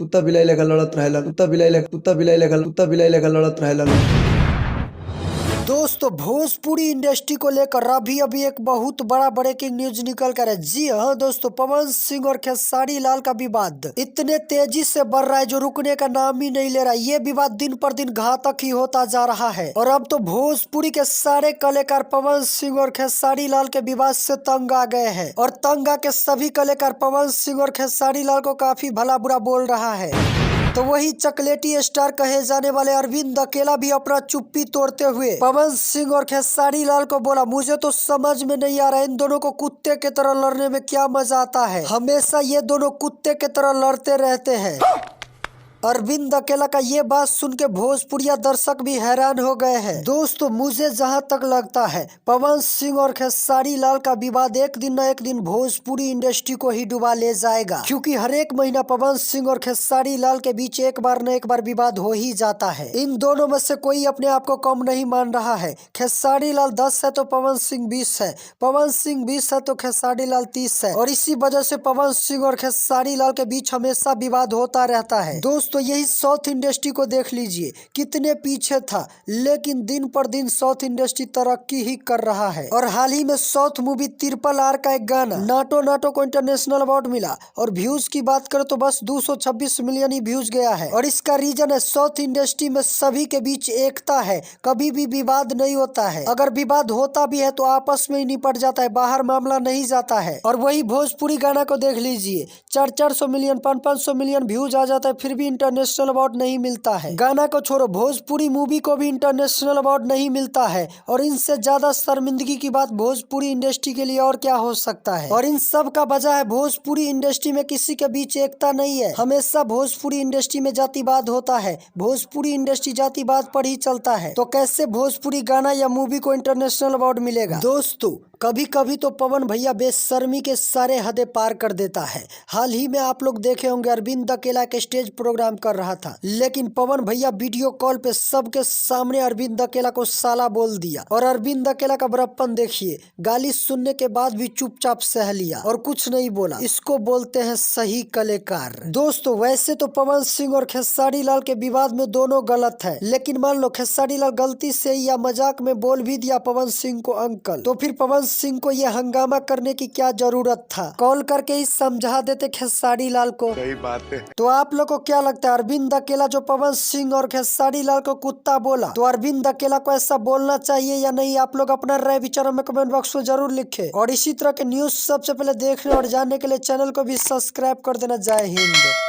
कुत्ता बिलाई लेखा लड़त रहेला, कुत्ता बिलाई लेखा लड़त रहेला। दोस्तों भोजपुरी इंडस्ट्री को लेकर अभी एक बहुत बड़ा ब्रेकिंग न्यूज निकल कर है। जी हाँ दोस्तों, पवन सिंह और खेसारी लाल का विवाद इतने तेजी से बढ़ रहा है जो रुकने का नाम ही नहीं ले रहा है। ये विवाद दिन पर दिन घातक ही होता जा रहा है और अब तो भोजपुरी के सारे कलाकार पवन सिंह और खेसारी लाल के विवाद से तंग आ गए हैं और तंग आके सभी कलाकार पवन सिंह और खेसारी लाल को काफी भला बुरा बोल रहा है। तो वही चॉकलेटी स्टार कहे जाने वाले अरविंद अकेला भी अपना चुप्पी तोड़ते हुए पवन सिंह और खेसारी लाल को बोला, मुझे तो समझ में नहीं आ रहा इन दोनों को कुत्ते की तरह लड़ने में क्या मजा आता है। हमेशा ये दोनों कुत्ते की तरह लड़ते रहते हैं। अरविंद अकेला का ये बात सुन के भोजपुरिया दर्शक भी हैरान हो गए हैं। दोस्तों मुझे जहां तक लगता है पवन सिंह और खेसारी लाल का विवाद एक दिन न एक दिन भोजपुरी इंडस्ट्री को ही डुबा ले जाएगा, क्योंकि हर एक महीना पवन सिंह और खेसारी लाल के बीच एक बार न एक बार विवाद हो ही जाता है। इन दोनों में से कोई अपने आप को कम नहीं मान रहा है। खेसारी लाल 10 है तो पवन सिंह 20 है, पवन सिंह 20 है तो खेसारी लाल 30 है और इसी वजह से पवन सिंह और खेसारी लाल के बीच हमेशा विवाद होता रहता है। दोस्तों यही साउथ इंडस्ट्री को देख लीजिए, कितने पीछे था लेकिन दिन पर दिन साउथ इंडस्ट्री तरक्की ही कर रहा है। और हाल ही में साउथ मूवी RRR का एक गाना नाटो नाटो को इंटरनेशनल अवार्ड मिला और व्यूज की बात करें तो बस 226 मिलियन ही व्यूज गया है। और इसका रीजन है साउथ इंडस्ट्री में सभी के बीच एकता है, कभी भी विवाद नहीं होता है। अगर विवाद होता भी है तो आपस में ही निपट जाता है, बाहर मामला नहीं जाता है। और वही भोजपुरी गाना को देख लीजिए, 400 मिलियन 500 मिलियन व्यूज आ जाता है फिर भी इंटरनेशनल अवार्ड नहीं मिलता है। गाना को छोड़ो, भोजपुरी मूवी को भी इंटरनेशनल अवार्ड नहीं मिलता है। और इनसे ज्यादा शर्मिंदगी की बात भोजपुरी इंडस्ट्री के लिए और क्या हो सकता है। और इन सब का वजह है भोजपुरी इंडस्ट्री में किसी के बीच एकता नहीं है। हमेशा भोजपुरी इंडस्ट्री में जातिवाद होता है, भोजपुरी इंडस्ट्री जातिवाद पर ही चलता है। तो कैसे भोजपुरी गाना या मूवी को इंटरनेशनल अवार्ड मिलेगा। दोस्तों कभी कभी तो पवन भैया बेशर्मी के सारे हदें पार कर देता है। हाल ही में आप लोग देखे होंगे अरविंद अकेला के स्टेज प्रोग्राम कर रहा था, लेकिन पवन भैया वीडियो कॉल पे सबके सामने अरविंद अकेला को साला बोल दिया। और अरविंद अकेला का बड़प्पन देखिए, गाली सुनने के बाद भी चुपचाप सह लिया और कुछ नहीं बोला। इसको बोलते हैं सही कलाकार। दोस्तों वैसे तो पवन सिंह और खेसारी लाल के विवाद में दोनों गलत है, लेकिन मान लो खेसारी लाल गलती से या मजाक में बोल भी दिया पवन सिंह को अंकल, तो फिर पवन सिंह को ये हंगामा करने की क्या जरूरत था। कॉल करके ही समझा देते खेसारी लाल को। सही बात है। तो आप लोग को क्या लगता है, अरविंद अकेला जो पवन सिंह और खेसारी लाल को कुत्ता बोला, तो अरविंद अकेला को ऐसा बोलना चाहिए या नहीं? आप लोग अपना राय विचारों में कमेंट बॉक्स में जरूर लिखें। और इसी तरह के न्यूज सबसे पहले देखने और जानने के लिए चैनल को भी सब्सक्राइब कर देना। जय हिंद।